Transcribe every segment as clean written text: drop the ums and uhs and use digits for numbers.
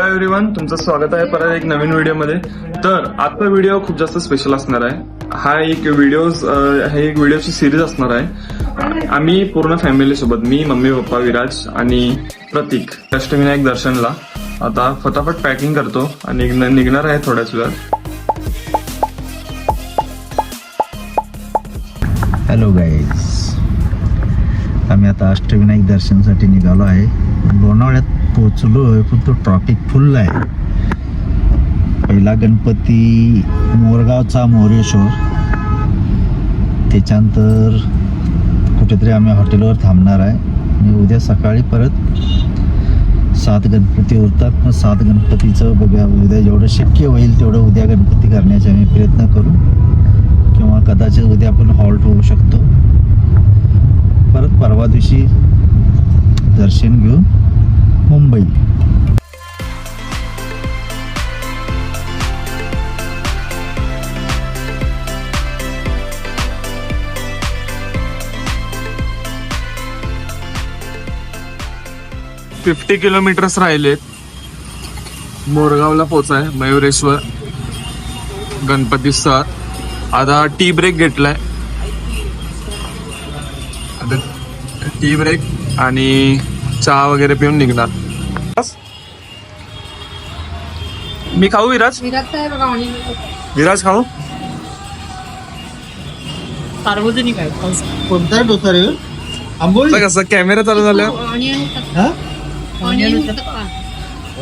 Hi everyone, तुमचं स्वागत आहे परत एक नवीन व्हिडिओमध्ये. तर आजचा व्हिडिओ खूप जास्त स्पेशल असणार आहे. हा एक व्हिडिओची सिरीज असणार आहे. आम्ही पूर्ण फॅमिली सोबत, मी, मम्मी, पप्पा, विराज आणि प्रतीक, अष्टविनायक दर्शनला आता फटाफट पॅकिंग करतो आणि निघणार आहे थोड्याच वेळात. हॅलो गाईज, आम्ही आता अष्टविनायक दर्शनसाठी निघालो आहे. लोणावळ्यात पोहोचलो आहे, पण तो ट्रॉफिक फुल आहे. पहिला गणपती मोरगावचा मोरेश्वर, त्याच्यानंतर कुठेतरी आम्ही हॉटेलवर थांबणार आहे आणि उद्या सकाळी परत 7 गणपती उरतात. मग 7 गणपतीचं बघा, उद्या जेवढं शक्य होईल तेवढं उद्या गणपती करण्याचे आम्ही प्रयत्न करू, किंवा कदाचित उद्या आपण हॉल्ट होऊ शकतो. परत परवा दिवशी दर्शन घेऊन मुंबई. $50 किलोमीटर्स राहिलेत मोरगावला पोचाय. मयुरेश्वर गणपती सर आता टी ब्रेक घेतलाय. आता टी ब्रेक आणि चहा वगैरे पिऊन निघणार. मी खाऊ विराज? विराज खाऊ? सार्वजनिक आहे. कोणता डोसा रे? आंबोळी कसं कॅमेरा चालू झाला?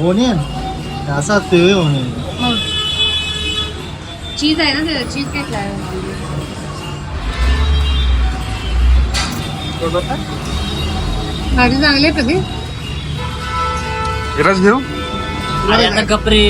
ओनियन असा असते ओनियन. चीज आहे ना, चीज घेतलाय. भाजी चांगली आहे कधी. विराज घेऊ? कपरे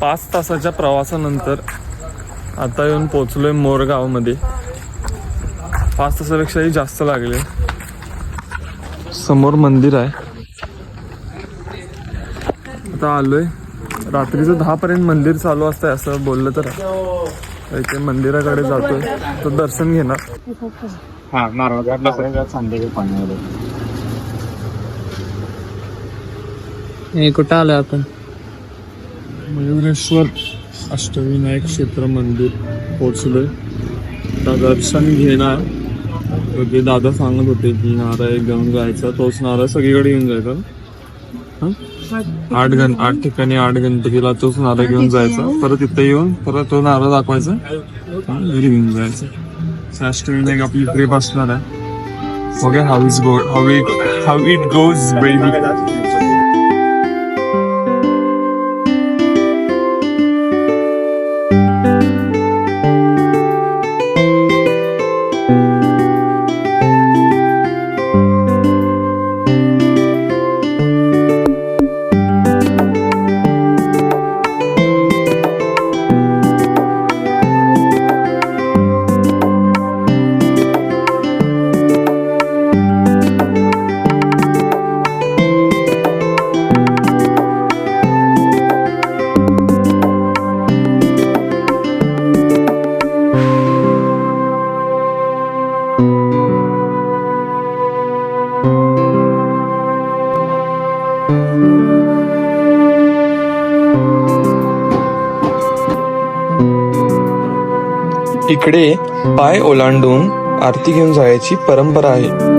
पाच तासाच्या प्रवासानंतर आता येऊन पोहोचलोय मोरगाव मध्ये. 5 तासापेक्षाही जास्त लागले. समोर मंदिर आहे. आता आलोय. रात्रीचं 10 पर्यंत मंदिर चालू असतंय असं बोललं तर. इथे मंदिराकडे जातोय, तर दर्शन घेणार. हा नारळ संध्याकाळी पाण्यावर. कुठं आलोय आपण? मयुरेश्वर अष्टविनायक क्षेत्र मंदिर पोचलोय. आता दर्शन घेणार. ते दादा सांगत होते की नारळ घेऊन जायचा, तोच नारळ सगळीकडे घेऊन जायचा. 8 ठिकाणी 8 गणपतीला तोच नारळ घेऊन जायचा. परत इथे येऊन परत तो नारळ दाखवायचा, घरी घेऊन जायचं. अष्टविनायक आपली ट्रिप असणार आहे. Okay, how it goes baby. इकडे पाय ओलांडून आरती घेऊन जायची परंपरा आहे.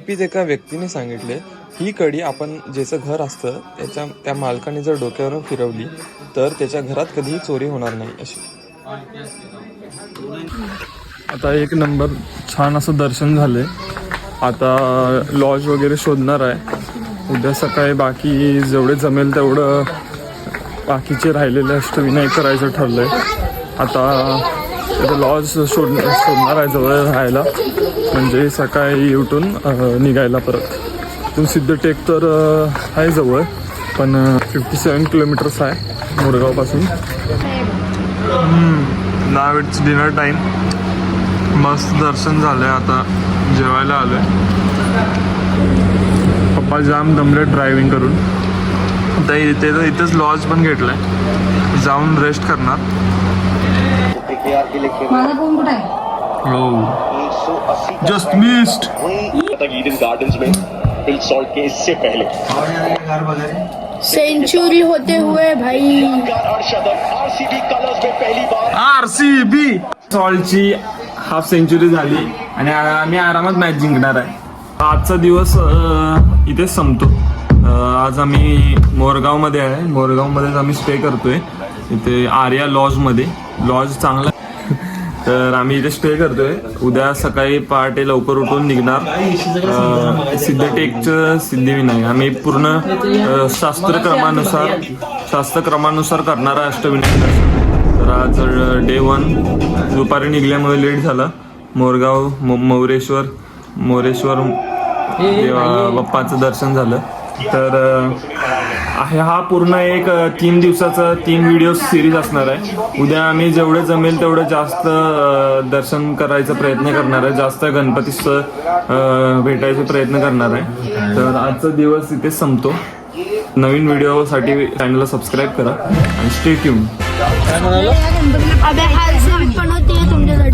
गुपित एका व्यक्तीने सांगितले, ही कडी आपण ज्याचं घर असतं त्या मालकाने जर डोक्यावरून फिरवली तर त्याच्या घरात कधीही चोरी होणार नाही अशी. आता एक नंबर छान असं दर्शन झालंय. आता लॉज वगैरे शोधणार आहे. उद्या सकाळी बाकी जेवढे जमेल तेवढं बाकीचे राहिलेले अष्टविनायक करायचं ठरलंय. आता लॉज शोधणार आहे जवळ राहायला, म्हणजे सकाळी उठून निघायला परत. इथून सिद्धटेक तर आहे जवळ, पण 57 किलोमीटर्स आहे मोरगावपासून. नाव इट्स डिनर टाईम. मस्त दर्शन झालंय. आता जेवायला आलोय. पप्पा जाम दमले ड्रायव्हिंग करून. आता इथेच लॉज पण घेतलाय, जाऊन रेस्ट करणार. माझा फोन कुठे आहे? हो, जस्ट मिस्ड. ईडन गार्डन्स में हिल सॉल्ट के इससे पहले सेंचुरी होते हुए भाई आरसीबी कलर्स में पहली बार आरसीबी सॉल्टची हाफ सेंचुरी झाली आणि आम्ही आरामात मॅच जिंकणार आहे. आजचा दिवस इथेच संपतो. आज आम्ही मोरगावमध्ये आहे. मोरगावमध्येच आम्ही स्टे करतोय, इथे आर्या लॉजमध्ये. लॉज चांगला तर आम्ही इथे स्टे करतोय. उद्या सकाळी पहाटे लवकर उठून निघणार सिद्धटेकचं सिद्धिविनायक. आम्ही पूर्ण शास्त्रक्रमानुसार करणार आहे अष्टविनायक दर्शन. तर आज डे 1 दुपारी निघल्यामुळे लेट झाला. मोरगाव मोरेश्वर बाप्पाचं दर्शन झालं. तर हा पूर्ण एक 3 दिवसाचा 3 व्हिडिओ सिरीज असणार आहे. उद्या आम्ही जेवढे जमेल तेवढं जास्त दर्शन करायचा प्रयत्न करणार आहे, जास्त गणपतीचं भेटायचा प्रयत्न करणार आहे. तर आजचा दिवस इथे संपतो. नवीन व्हिडिओसाठी चॅनलला सबस्क्राईब करा आणि स्टे ट्यून. अबे हाल से पण होती है तुमच्यासाठी.